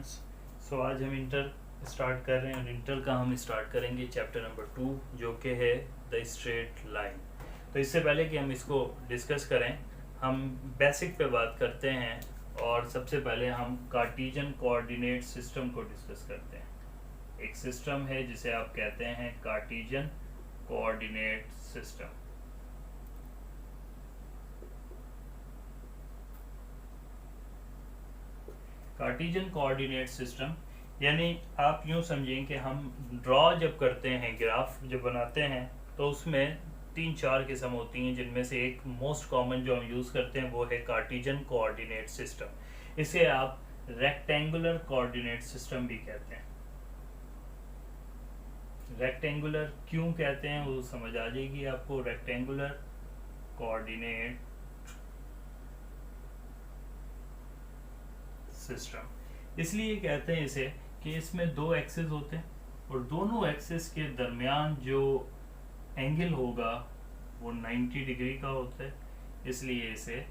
Students. सो आज हम inter start कर रहे हैं और इंटर का हम स्टार्ट करेंगे चैप्टर नंबर 2 जो कि है द स्ट्रेट लाइन। तो इससे पहले कि हम इसको डिस्कस करें, हम बेसिक पे बात करते हैं और सबसे पहले हम कार्टेशियन कोऑर्डिनेट सिस्टम को डिस्कस करते हैं। एक सिस्टम है जिसे आप कहते हैं Cartesian coordinate system. Cartesian coordinate system यानी आप यूँ समझें कि हम ड्रॉ जब करते हैं, ग्राफ जब बनाते हैं, तो उसमें 3-4 किस्म होती हैं, जिनमें से एक मोस्ट कॉमन जो हम यूज़ करते हैं वो है कार्टेशियन कोऑर्डिनेट सिस्टम। इसे आप रेक्टेंगुलर कोऑर्डिनेट सिस्टम भी कहते हैं। रेक्टेंगुलर क्यों कहते हैं वो समझ आ जाएगी आपको। रेक्टेंगुलर कोऑर्डिनेट सिस्टम इसलिए कहते हैं इसे कि इसमें दो एक्सिस होते हैं और दोनों एक्सिस के दरमियान जो एंगल होगा वो 90 डिग्री का होता है, इसलिए इसे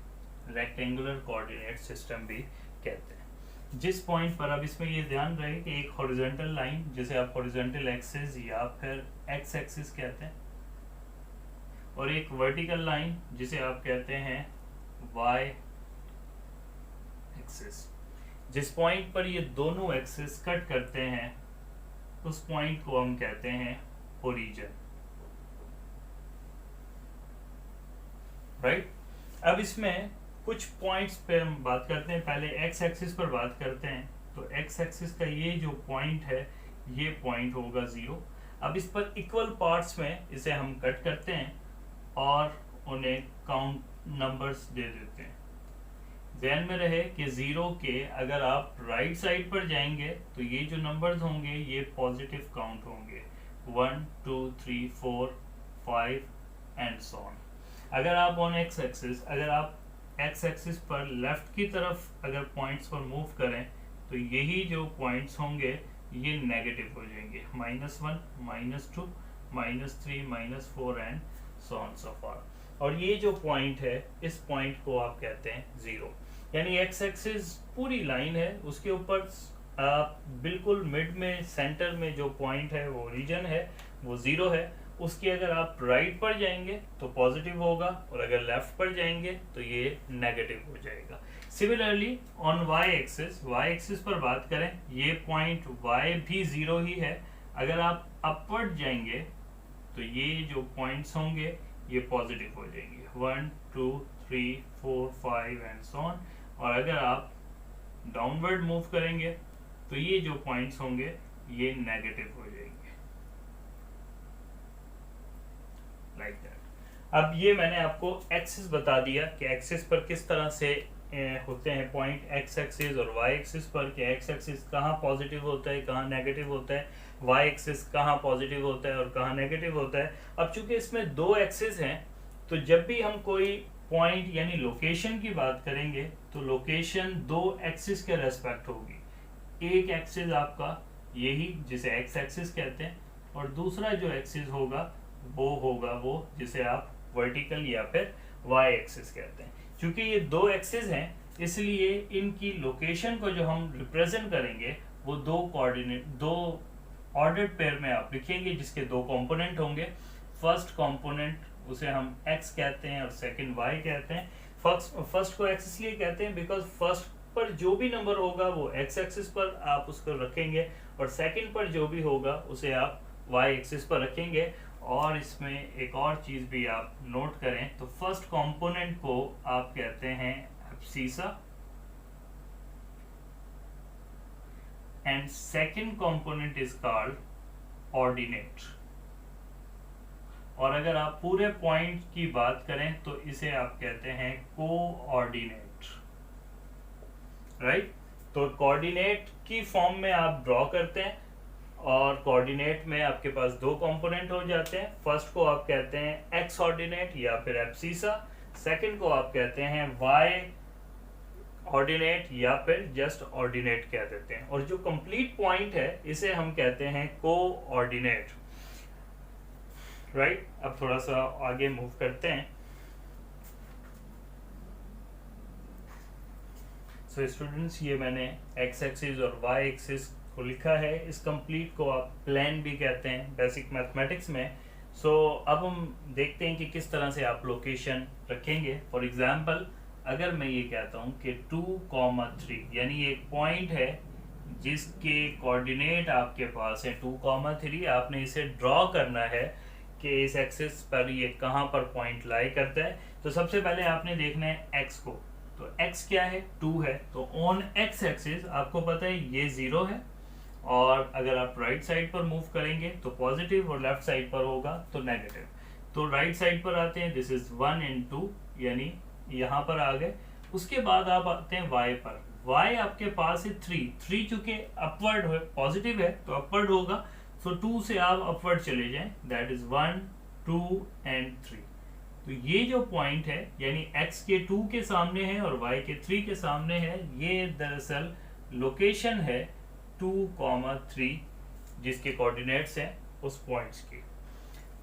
रेक्टेंगुलर कोऑर्डिनेट सिस्टम भी कहते हैं। जिस पॉइंट पर, अब इसमें ये ध्यान रहे कि एक हॉरिजॉन्टल लाइन जिसे आप हॉरिजॉन्टल एक्सिस या फिर एक्स एक्सिस कहते हैं, और एक वर्टिकल लाइन जिसे आप कहते हैं वाई एक्सिस। जिस पॉइंट पर ये दोनों एक्सिस कट करते हैं उस पॉइंट को हम कहते हैं ओरिजिन, राइट। अब इसमें कुछ पॉइंट्स पे हम बात करते हैं। पहले एक्स एक्सिस पर बात करते हैं। तो एक्स एक्सिस का ये जो पॉइंट है, ये पॉइंट होगा 0। अब इस पर इक्वल पार्ट्स में इसे हम कट करते हैं और उन्हें काउंट नंबर्स दे देते हैं। ध्यान में रहे कि 0 के अगर आप राइट साइड पर जाएंगे तो ये जो नंबर्स होंगे ये पॉजिटिव काउंट होंगे, 1 2 3 4 5 एंड सो ऑन। अगर आप ऑन एक्स एक्सिस, अगर आप एक्स एक्सिस पर लेफ्ट की तरफ अगर पॉइंट्स पर मूव करें तो यही जो पॉइंट्स होंगे ये नेगेटिव हो जाएंगे, -1 -2 -3 -4 and so on so for. और ये जो पॉइंट है, इस पॉइंट को आप कहते हैं 0। यानी एक्स एक्सिस पूरी लाइन है, उसके ऊपर बिल्कुल मिड में, सेंटर में जो पॉइंट है वो ओरिजिन है, वो 0 है। उसकी अगर आप राइट पर जाएंगे तो पॉजिटिव होगा और अगर लेफ्ट पर जाएंगे तो ये नेगेटिव हो जाएगा। सिमिलरली ऑन वाई एक्सिस पर बात करें, ये पॉइंट वाई भी 0 ही है। अगर आप अपवर्ड जाएंगे तो ये जो पॉइंट्स होंगे ये पॉजिटिव हो जाएंगे, 1 2 3 4 5 एंड सो ऑन। और अगर आप डाउनवर्ड मूव करेंगे तो ये जो पॉइंट्स होंगे ये नेगेटिव हो जाएंगे, लाइक दैट। अब ये मैंने आपको एक्सिस बता दिया कि एक्सिस पर किस तरह से होते हैं पॉइंट, एक्स एक्सिस और वाई एक्सिस पर, कि एक्स एक्सिस कहाँ पॉजिटिव होता है, कहाँ नेगेटिव होता है, वाई एक्सिस कहाँ पॉजिटिव होता है और कहाँ नेगेटिव होता है। अब चूंकि इसमें दो एक्सिस हैं तो जब भी हम कोई पॉइंट यानी लोकेशन की बात करेंगे तो लोकेशन दो एक्सिस के रेस्पेक्ट होगी। एक एक्सिस आपका यही जिसे एक्स एक्सिस कहते हैं और दूसरा जो एक्सिस होगा वो जिसे आप वर्टिकल या फिर वाई एक्सिस कहते हैं। क्योंकि ये दो एक्सिस हैं इसलिए इनकी लोकेशन को जो हम रिप्रेजेंट करेंगे वो दो ऑर्डर्ड पेयर में आप लिखेंगे जिसके दो कंपोनेंट होंगे। फर्स्ट कंपोनेंट उसे हम x कहते हैं और सेकंड y कहते हैं। फर्स्ट को x इसलिए कहते हैं बिकॉज फर्स्ट पर जो भी नंबर होगा वो x एक्सिस पर आप उसको रखेंगे और सेकंड पर जो भी होगा उसे आप y एक्सिस पर रखेंगे। और इसमें एक और चीज भी आप नोट करें तो फर्स्ट कंपोनेंट को आप कहते हैं abscissa and second component is called ordinate. और अगर आप पूरे पॉइंट की बात करें तो इसे आप कहते हैं कोऑर्डिनेट, राइट। तो कोऑर्डिनेट की फॉर्म में आप ड्रॉ करते हैं और कोऑर्डिनेट में आपके पास दो कंपोनेंट हो जाते हैं। फर्स्ट को आप कहते हैं एक्स ऑर्डिनेट या फिर एब्सिसा, सेकंड को आप कहते हैं वाई ऑर्डिनेट या फिर जस्ट ऑर्डिनेट कह देते हैं। और जो कंप्लीट पॉइंट है इसे हम कहते हैं कोऑर्डिनेट, राइट। अब थोड़ा सा आगे मूव करते हैं। सो स्टूडेंट्स ये मैंने एक्स एक्सिस और वाई एक्सिस को लिखा है। इस कंप्लीट को आप प्लान भी कहते हैं बेसिक मैथमेटिक्स में। सो अब हम देखते हैं कि किस तरह से आप लोकेशन रखेंगे। फॉर एग्जांपल अगर मैं ये कहता हूँ कि 2,3 यानी एक पॉइंट है जिसके कोऑर्डिनेट आपके पास है 2,3, आपने इसे ड्रॉ करना है कि इस एक्सिस पर ये कहाँ पर पॉइंट लाई करता है। तो सबसे पहले आपने देखना है एक्स को। तो x क्या है, 2 है। तो ऑन x एक्सिस आपको पता है ये 0 है, और अगर आप राइट साइड पर मूव करेंगे तो पॉजिटिव और लेफ्ट साइड पर होगा तो नेगेटिव। तो राइट साइड पर आते हैं, दिस इज 1 and 2 यानी यहाँ पर आ गए। उसके बाद आप आते हैं y पर। y आपके पास है 3 चूंकि अपवर्ड है, पॉजिटिव है तो अपवर्ड होगा। सो 2 से आप अपवर्ड चले जाएं, दैट इज 1, 2 and 3। तो ये जो पॉइंट है यानी x के 2 के सामने है और y के 3 के सामने है, ये दरअसल लोकेशन है 2,3 जिसके कोऑर्डिनेट्स हैं उस पॉइंट्स की।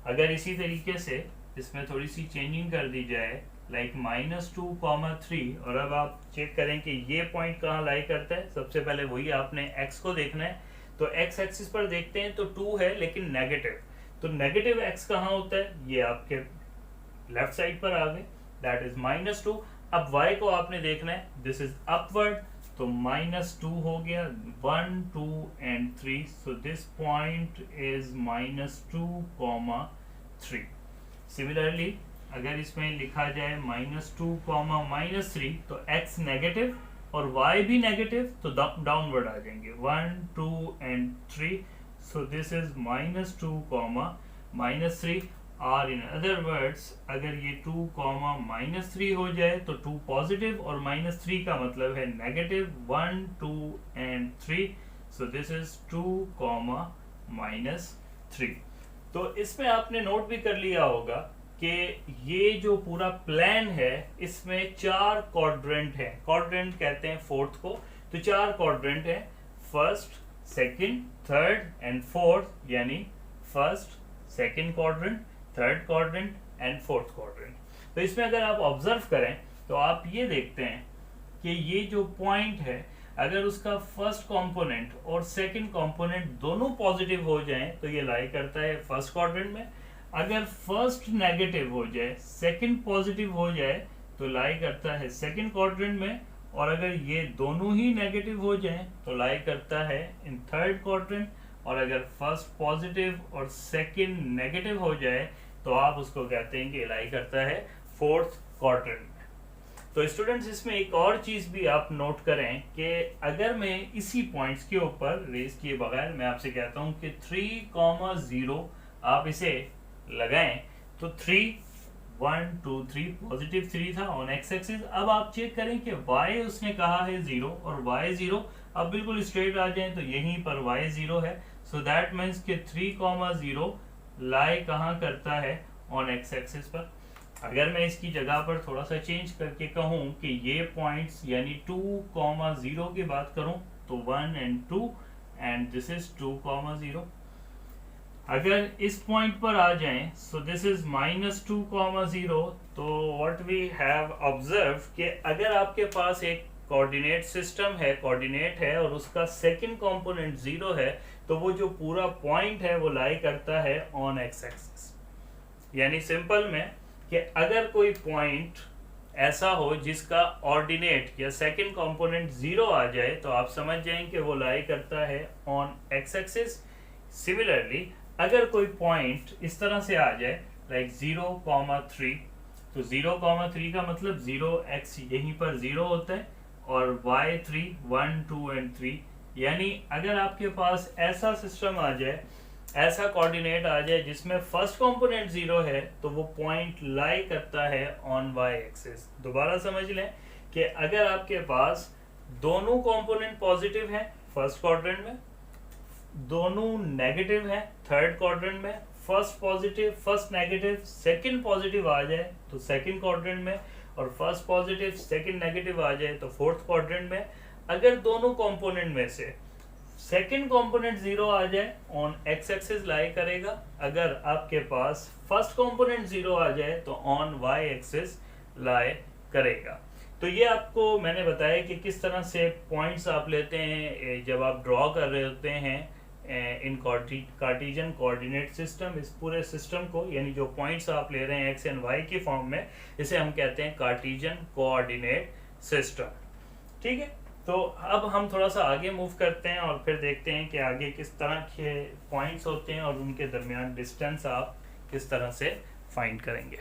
अगर इसी तरीके से इसमें थोड़ी सी चेंजिंग कर दी जाए लाइक -2,3, और अब आप चेक करें कि ये पॉइंट कहाँ लाई करता है। सबसे पहले वही आपने x को देखना है। तो x एक्सिस पर देखते हैं तो 2 है लेकिन नेगेटिव। तो नेगेटिव x कहाँ होता है, ये आपके लेफ्ट साइड पर आ गए, दैट इज -2। अब y को आपने देखना है, दिस इज अपवर्ड, तो -2 हो गया, 1, 2 and 3। So this point is -2,3। Similarly अगर इसमें लिखा जाए -2, तो x नेगेटिव और y भी नेगेटिव, तो डाउनवर्ड आ जाएंगे 1, 2 and 3। सो दिस इज -2, और इन अदर वर्ड्स अगर ये 2, -3 हो जाए तो 2 पॉजिटिव और -3 का मतलब है negative, 1, 2 and 3। So this is 2, -3। तो इसमें आपने नोट भी कर लिया होगा कि ये जो पूरा प्लान है इसमें 4 क्वाड्रेंट है। क्वाड्रेंट कहते हैं फोर्थ को। तो 4 क्वाड्रेंट है, first, second, third and fourth, यानी first, second quadrant, third quadrant and fourth quadrant. तो इसमें अगर आप ऑब्जर्व करें तो आप ये देखते हैं कि ये जो पॉइंट है अगर उसका फर्स्ट कंपोनेंट और सेकंड कंपोनेंट दोनों पॉजिटिव हो जाएं तो ये लाई करता है फर्स्ट क्वाड्रेंट में। अगर फर्स्ट नेगेटिव हो जाए, सेकंड पॉजिटिव हो जाए तो लाई करता है सेकंड क्वाड्रेंट में, और अगर ये दोनों ही नेगेटिव हो जाएं तो लाई करता है इन थर्ड क्वाड्रेंट, और अगर फर्स्ट पॉजिटिव और सेकंड नेगेटिव हो जाए तो आप उसको कहते हैं कि लाई करता है फोर्थ क्वाड्रेंट में। तो स्टूडेंट्स इसमें एक और चीज भी आप नोट करें कि अगर मैं इसी पॉइंट्स के ऊपर रेस किए बगैर मैं आपसे कहता हूं कि 3,0 आप इसे लगाएं तो 3, 1, 2, 3 पॉजिटिव 3 था ऑन एक्स एक्सिस। अब आप चेक करें कि y उसने कहा है 0 और y 0, अब बिल्कुल स्ट्रेट आ जाएं तो यहीं पर y 0 है। सो दैट मीन्स कि 3,0 लाई कहाँ करता है, ऑन एक्स एक्सिस पर। अगर मैं इसकी जगह पर थोड़ा सा चेंज करके कहूँ कि ये पॉइंट्स यानी 2,0 की बात करूँ तो 1 and 2 एंड दिस इज 2,0। अगर इस पॉइंट पर आ जाएं, सो दिस इज -2,0, तो व्हाट वी हैव ऑब्जर्व कि अगर आपके पास एक कोऑर्डिनेट सिस्टम है, कोऑर्डिनेट है और उसका सेकंड कंपोनेंट 0 है, तो वो जो पूरा पॉइंट है वो लाई करता है ऑन एक्स एक्सिस। यानी सिंपल में कि अगर कोई पॉइंट ऐसा हो जिसका ऑर्डिनेट या सेकंड कंपोनेंट 0 आ जाए तो आप समझ जाएं कि वो लाई करता है ऑन एक्स एक्सिस। सिमिलरली अगर कोई पॉइंट इस तरह से आ जाए लाइक 0,3, तो 0,3 का मतलब 0x यहीं पर 0 होता है और y3 1, 2 and 3। यानी अगर आपके पास ऐसा सिस्टम आ जाए, ऐसा कोऑर्डिनेट आ जाए जिसमें फर्स्ट कंपोनेंट 0 है, तो वो पॉइंट लाई करता है ऑन y एक्सिस। दोबारा समझ लें कि अगर आपके पास दोनों कंपोनेंट पॉजिटिव हैं फर्स्ट क्वाड्रेंट में, दोनों नेगेटिव है थर्ड क्वाड्रेंट में, first positive first negative second positive आ जाए तो सेकंड क्वाड्रेंट में, और फर्स्ट पॉजिटिव सेकंड नेगेटिव आ जाए तो फोर्थ क्वाड्रेंट में। अगर दोनों कंपोनेंट में से सेकंड कंपोनेंट 0 आ जाए ऑन एक्स एक्सिस लाई करेगा, अगर आपके पास फर्स्ट कंपोनेंट 0 आ जाए तो ऑन वाई एक्सिस लाई करेगा। तो ये आपको मैंने बताया कि किस तरह से पॉइंट्स आप लेते हैं जब आप ड्रॉ कर रहे होते हैं इन कार्टेशियन कोऑर्डिनेट सिस्टम। इस पूरे सिस्टम को यानी जो पॉइंट्स आप ले रहे हैं एक्स एंड वाई की फॉर्म में, इसे हम कहते हैं कार्टेशियन कोऑर्डिनेट सिस्टम। ठीक है, तो अब हम थोड़ा सा आगे मूव करते हैं और फिर देखते हैं कि आगे किस तरह के पॉइंट्स होते हैं और उनके दरमियान डिस्टेंस आप किस तरह से फाइंड करेंगे।